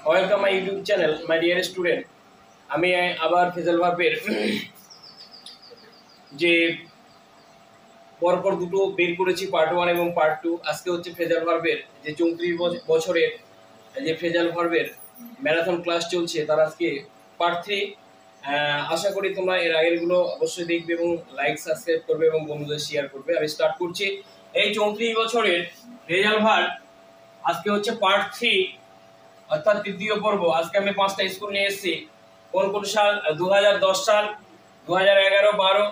Welcome my YouTube channel my dear student. আমি আবার phrasal ভার্বের যে পরপর দুটো বের করেছি, পার্ট 1 এবং পার্ট 2। আজকে হচ্ছে ফেজাল ভার্বের যে 34 বছরের যে ফেজাল ভার্বের ম্যারাথন ক্লাস চলছে, তার আজকে পার্ট 3। আশা করি তোমরা এর আগেরগুলো অবশ্যই দেখবে এবং লাইক সাবস্ক্রাইব করবে এবং বন্ধুদের শেয়ার করবে। আমি স্টার্ট করছি এই 34 বছরের ফেজাল ভার্ব। আজকে হচ্ছে পার্ট 3 অর্থাৎ তৃতীয় পর্ব। আজকে আমি 5টা স্কুল নিয়ে এসেছি। কোন কোন সাল? 2010 সাল, 2011, 12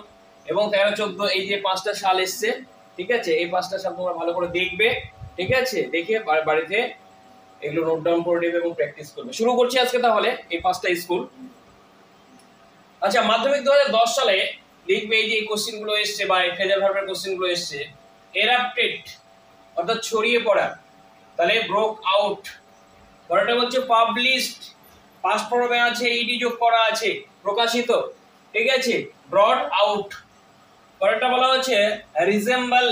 এবং 13, 14, এই যে 5টা সাল এসছে। ঠিক আছে, এই 5টা সাল তোমরা ভালো করে দেখবে। ঠিক আছে, দেখে বাড়িতে এগুলো নোট ডাউন করে নেবে এবং প্র্যাকটিস করবে। শুরু করছি আজকে তাহলে এই 5টা স্কুল। আচ্ছা, মাধ্যমিক 2010 সালে লিখবে এই যে কোশ্চেন গুলো এসছে বা ফেজাল ভার্বের কোশ্চেন গুলো এসছে। এরাপ্টেড অর্থাৎ ছড়িয়ে পড়া, তাহলে ব্রোক আউট। পরেরটা হচ্ছে পাবলিশড, পাস্ট ফর্মে আছে, ইডি যোগ করা আছে, প্রকাশিত। ঠিক আছে, ব্রড আউট। পরেরটা বলা হচ্ছে রিজেম্বল।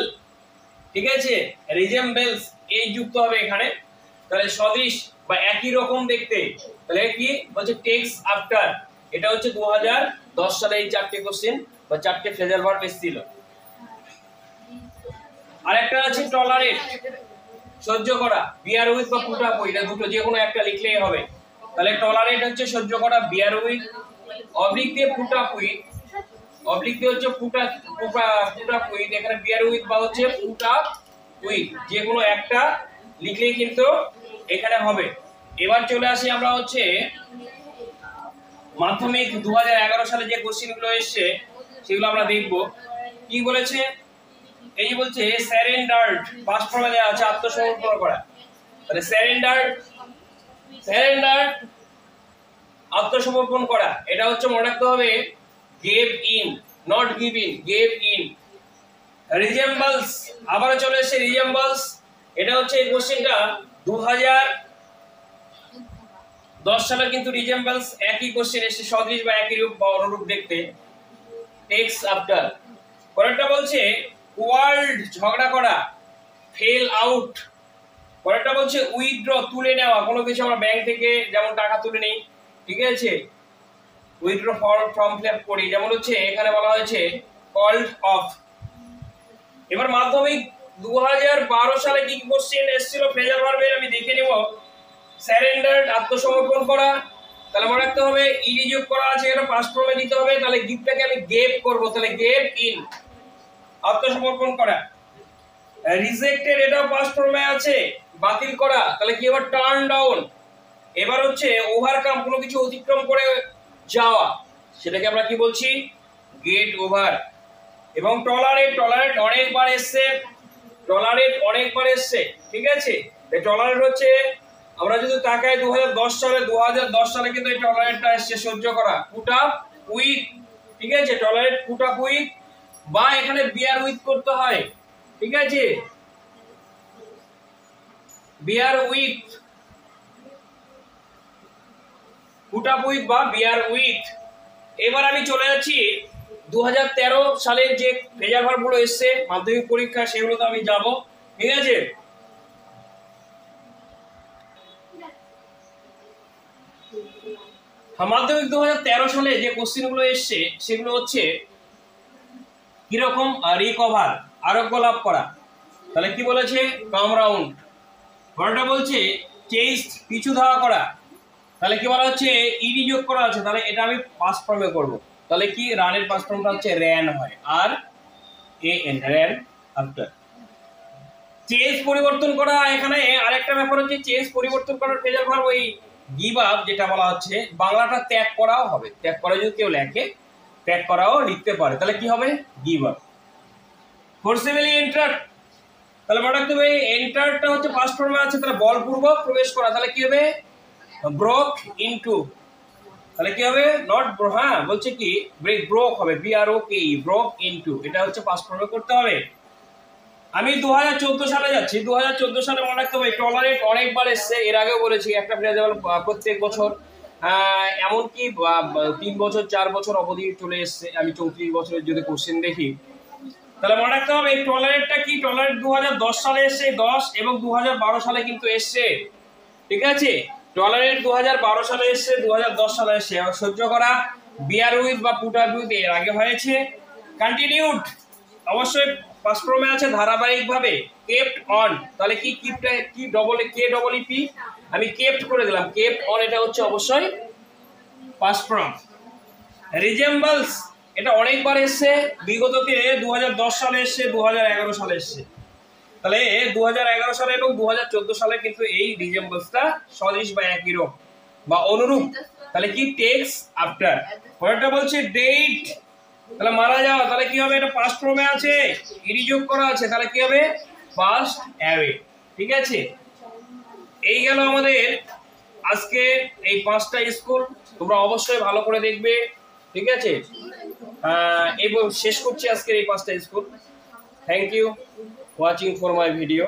ঠিক আছে, রিজেম্বলস এই যুক্ত হবে এখানে, তাহলে সদৃশ বা একই রকম দেখতে। তাহলে কি বলছে? Takes after. এটা হচ্ছে 2010 সালে এই 4টে কোশ্চেন বা 4টে ফেজাল ভার্ব এসেছিল। আরেকটা আছে টলারেট, সহ্য করা, বিয়ার উইথ বা পুট আপ উইথ, এটা দুটো যে কোনো একটা লিখলেই হবে। তাহলে টলারেট হচ্ছে সহ্য করা, বিয়ার উইথ, অবলিক দিয়ে পুট আপ উইথ, অবলিক দিয়ে হচ্ছে পুট আপ উইথ, এখানে বিয়ার উইথ বা হচ্ছে পুট আপ উইথ, যে কোনো একটা লিখলেই কিন্তু এখানে হবে। এবার চলে আসি আমরা হচ্ছে মাধ্যমিক 2011 সালে যে কোশ্চেনগুলো এসছে সেগুলো আমরা দেখব। কি বলেছে? এই যে বলছে স্যারেন্ডার্ড, পাস্ট ফর্মে দেওয়া আছে, আত্মসমর্পণ করা। তাহলে স্যারেন্ডার্ড আত্মসমর্পণ করা, এটা হচ্ছে মনে রাখতে হবে gave in, not give in, gave in. Resembles, আবারও চলে এসেছে রিজেম্বলস। এটা হচ্ছে এই কোশ্চেনটা 2010 সালে কিন্তু রিজেম্বলস একই কোশ্চেন এসেছে, সদৃশ বা একই রূপ বা অনুরূপ দেখতে। Takes after. পরেরটা বলছে ওয়ার্ল্ড, ঝগড়া করা, ফেল আউট। পরেরটা বলছে উইথড্র, তুলে নেওয়া, কোনো কিছু আমরা ব্যাংক থেকে যেমন টাকা তুলে নেই। ঠিক আছে, উইথড্র ফর্ম ফিল আপ করি, যেমন হচ্ছে এখানে বলা হয়েছে কল্ড অফ। এবার মাধ্যমিক 2012 সালে কি কি কোশ্চেন এসেছিল ফেজাল ভার্বের আমি দেখে নিব। স্যারেন্ডার্ড, আত্মসমর্পণ করা, তাহলে মনে রাখতে হবে ইডি যোগ করা আছে, এটা পাস্ট ফর্মে দিতে হবে। তাহলে গিভটাকে আমি গেভ করব, তাহলে গেভ ইন, আত্মসমর্পণ করা। রিজেক্টেড, এটাও পাস্ট ফর্মে আছে, বাতিল করা, তাহলে কি হবে? Turn down. এবার হচ্ছে ওভারকাম, কোনো কিছু অতিক্রম করে যাওয়া, সেটাকে আমরা কি বলছি? Gate over. এবং টলারেট, টলারেট অনেকবার এসছে, টলারেট অনেকবার এসছে। ঠিক আছে, এই টলারেট হচ্ছে আমরা যদি তাকাই 2010 সালে কিন্তু এই টলারেটটা এসছে, সহ্য করা, পুট আপ উইথ। ঠিক আছে, টলারেট পুট আপ উইথ, বা এখানে বিয়ার উইথ করতে হয়। ঠিক আছে, বিয়ার উইথ, পুট আপ উইথ বা বিয়ার উইথ। এবার আমি চলে যাচ্ছি 2013 সালের যে ফেজাল ভার্বগুলো এসছে মাধ্যমিক পরীক্ষা, সেগুলো তো আমি যাব। ঠিক আছে, মাধ্যমিক 2013 সালে যে কোশ্চেনগুলো এসছে সেগুলো হচ্ছে কিরকম? রিকভার, আরোগ্য লাভ করা। তাহলে কি বলেছে? Come round. পরেরটা বলছে চেস্ট, পিছু ধাওয়া করা, তাহলে কি বলা হচ্ছে? ইডি যোগ করা আছে, তাহলে এটা আমি পাস্ট ফর্মে করব। তাহলে কি রানের পাস্ট ফর্মটা হচ্ছে র্যান হয়, R A N, ran after. Change, পরিবর্তন করা, এখানে আরেকটা ব্যাপার হচ্ছে চেঞ্জ পরিবর্তন করার ফেজাল ভার্ব ওই গিভ আপ, যেটা বলা হচ্ছে বাংলাটা ত্যাগ করাও হবে। ত্যাগ করা যদি কেউ লেখে, ত্যাগ করাও লিখতে পারে, তাহলে কি হবে? Give up. ফোর্সিবলি এন্টার, তাহলে মনে রাখতে হবে এন্টারটা হচ্ছে পাস্ট ফর্মে আছে, তাহলে বলপূর্বক প্রবেশ করা, তাহলে কি হবে? Broke into. তাহলে কি হবে? নট হ্যাঁ বলছে কি ব্রোক হবে, BROKE, ব্রোক ইনটু, এটা হচ্ছে পাস্ট ফর্মে করতে হবে। আমি 2014 সালে যাচ্ছি। 2014 সালে মনে রাখতে হবে টলারেট অনেকবার এসছে, এর আগেও বলেছি একটা ফেজাল প্রত্যেক বছর, এমনকি 3 বছর 4 বছর অবধি চলে এসছে। আমি 34 বছরের যদি কোশ্চেন দেখি, তাহলে মনে রাখতে হবে এই টলারেটটা কি? টলারেট 2010 সালে এসছে, 10 এবং 2012 সালে কিন্তু এসছে। ঠিক আছে, টলারেট 2012 সালে এসছে, 2010 সালে এসছে। আর সহ্য করা বিয়ার উইথ বা পুট আপ উইথ এর আগে হয়েছে। কন্টিনিউড অবশ্যই ফার্স্ট ফর্মে আছে ধারাবাহিকভাবে। কেপ্ট অন, তাহলে কি কিপটা কি ডবল কে ডবল ই পি, আমি কেপ্ট করে দিলাম। কেপ্ট অন এটা হচ্ছে অবশ্যই ফার্স্ট ফর্ম। রিজেম্বলস এটা অনেকবার এসছে, বিগততে 2010 সালে এসছে, 2011 সালে এসছে। তাহলে 2011 সালে এবং 2014 সালে কিন্তু এই রিজেম্বলসটা সদৃশ বা একই রকম বা অনুরূপ। তাহলে কি টেক্স আফটার, পরেরটা বলছে ডেট, তাহলে মারা যাওয়া, তাহলে কি হবে, এটা পাস্ট ফর্মে আছে, ইডি যোগ করা আছে, তাহলে কি হবে পাস্ট অ্যাওয়ে। ঠিক আছে, এই গেল আমাদের আজকে এই 5টা স্কুল, তোমরা অবশ্যই ভালো করে দেখবে। ঠিক আছে, এবং শেষ করছি আজকের এই 5টা school. Thank you watching for my video.